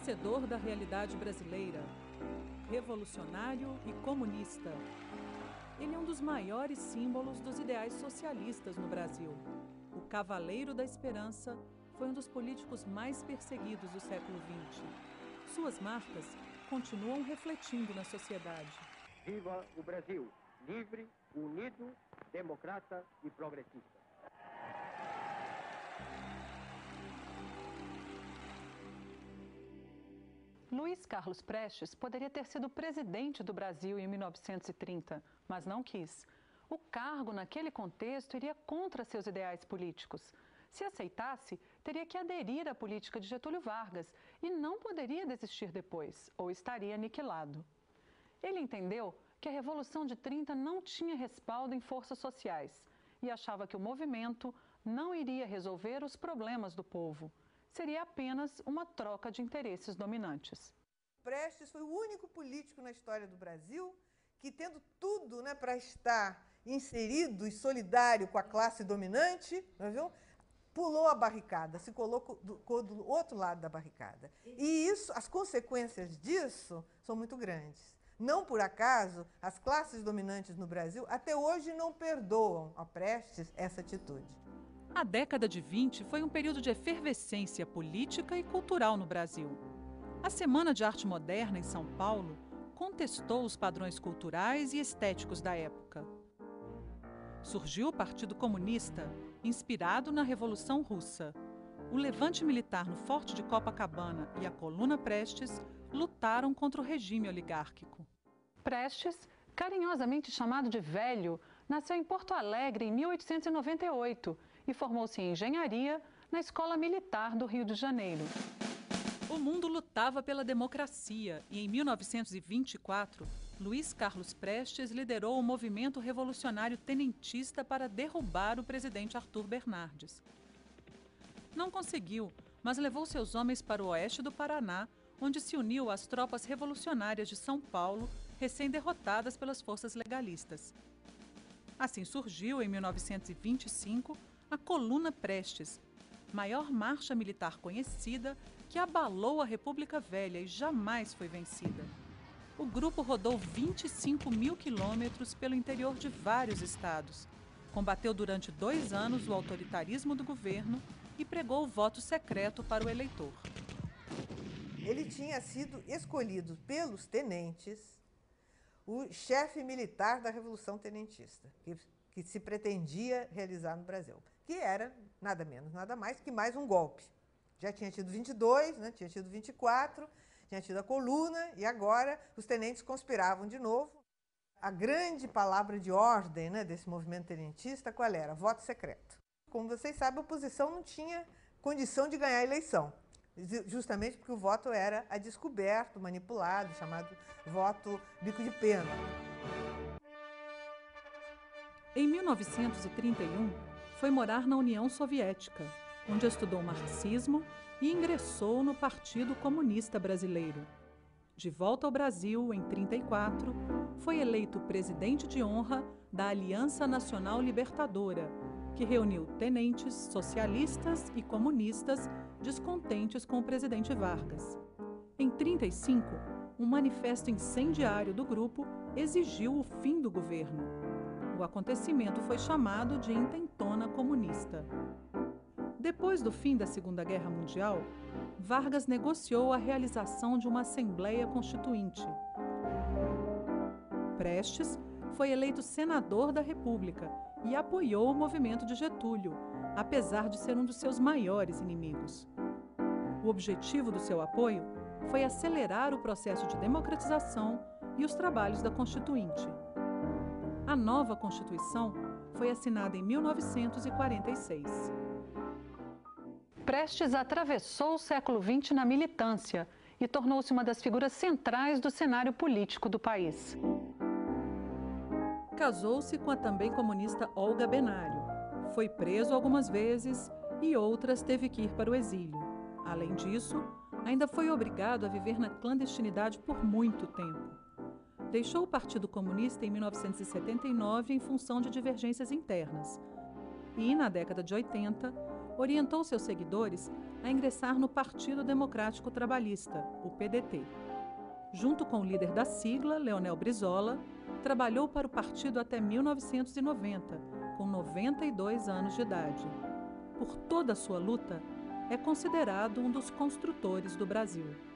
conhecedor da realidade brasileira, revolucionário e comunista. Ele é um dos maiores símbolos dos ideais socialistas no Brasil. O Cavaleiro da Esperança foi um dos políticos mais perseguidos do século XX. Suas marcas continuam refletindo na sociedade. Viva o Brasil, livre, unido, democrata e progressista. Luiz Carlos Prestes poderia ter sido presidente do Brasil em 1930, mas não quis. O cargo, naquele contexto, iria contra seus ideais políticos. Se aceitasse, teria que aderir à política de Getúlio Vargas e não poderia desistir depois, ou estaria aniquilado. Ele entendeu que a Revolução de 30 não tinha respaldo em forças sociais e achava que o movimento não iria resolver os problemas do povo. Seria apenas uma troca de interesses dominantes. Prestes foi o único político na história do Brasil que, tendo tudo, né, para estar inserido e solidário com a classe dominante, viu, pulou a barricada, se colocou do outro lado da barricada. E isso, as consequências disso são muito grandes. Não por acaso, as classes dominantes no Brasil até hoje não perdoam a Prestes essa atitude. A década de 20 foi um período de efervescência política e cultural no Brasil. A Semana de Arte Moderna, em São Paulo, contestou os padrões culturais e estéticos da época. Surgiu o Partido Comunista, inspirado na Revolução Russa. O levante militar no Forte de Copacabana e a Coluna Prestes lutaram contra o regime oligárquico. Prestes, carinhosamente chamado de Velho, nasceu em Porto Alegre em 1898 e formou-se em engenharia na Escola Militar do Rio de Janeiro. O mundo lutava pela democracia e, em 1924, Luiz Carlos Prestes liderou o movimento revolucionário tenentista para derrubar o presidente Arthur Bernardes. Não conseguiu, mas levou seus homens para o oeste do Paraná, onde se uniu às tropas revolucionárias de São Paulo, recém-derrotadas pelas forças legalistas. Assim surgiu, em 1925, a Coluna Prestes, maior marcha militar conhecida que abalou a República Velha e jamais foi vencida. O grupo rodou 25 mil quilômetros pelo interior de vários estados, combateu durante 2 anos o autoritarismo do governo e pregou o voto secreto para o eleitor. Ele tinha sido escolhido pelos tenentes o chefe militar da Revolução Tenentista, que se pretendia realizar no Brasil, que era nada menos, nada mais que mais um golpe. Já tinha tido 22, né, tinha tido 24, tinha tido a Coluna, e agora os tenentes conspiravam de novo. A grande palavra de ordem, né, desse movimento tenentista, qual era? Voto secreto. Como vocês sabem, a oposição não tinha condição de ganhar a eleição, justamente porque o voto era a descoberto, manipulado, chamado voto bico de pena. Em 1931, foi morar na União Soviética, onde estudou marxismo e ingressou no Partido Comunista Brasileiro. De volta ao Brasil, em 1934, foi eleito presidente de honra da Aliança Nacional Libertadora, que reuniu tenentes, socialistas e comunistas descontentes com o presidente Vargas. Em 1935, um manifesto incendiário do grupo exigiu o fim do governo. O acontecimento foi chamado de Intentona Comunista. Depois do fim da Segunda Guerra Mundial, Vargas negociou a realização de uma Assembleia Constituinte. Prestes foi eleito senador da República e apoiou o movimento de Getúlio, apesar de ser um dos seus maiores inimigos. O objetivo do seu apoio foi acelerar o processo de democratização e os trabalhos da Constituinte. A nova Constituição foi assinada em 1946. Prestes atravessou o século XX na militância e tornou-se uma das figuras centrais do cenário político do país. Casou-se com a também comunista Olga Benário. Foi preso algumas vezes e outras teve que ir para o exílio. Além disso, ainda foi obrigado a viver na clandestinidade por muito tempo. Deixou o Partido Comunista em 1979 em função de divergências internas. E, na década de 80, orientou seus seguidores a ingressar no Partido Democrático Trabalhista, o PDT. Junto com o líder da sigla, Leonel Brizola, trabalhou para o partido até 1990, com 92 anos de idade. Por toda a sua luta, é considerado um dos construtores do Brasil.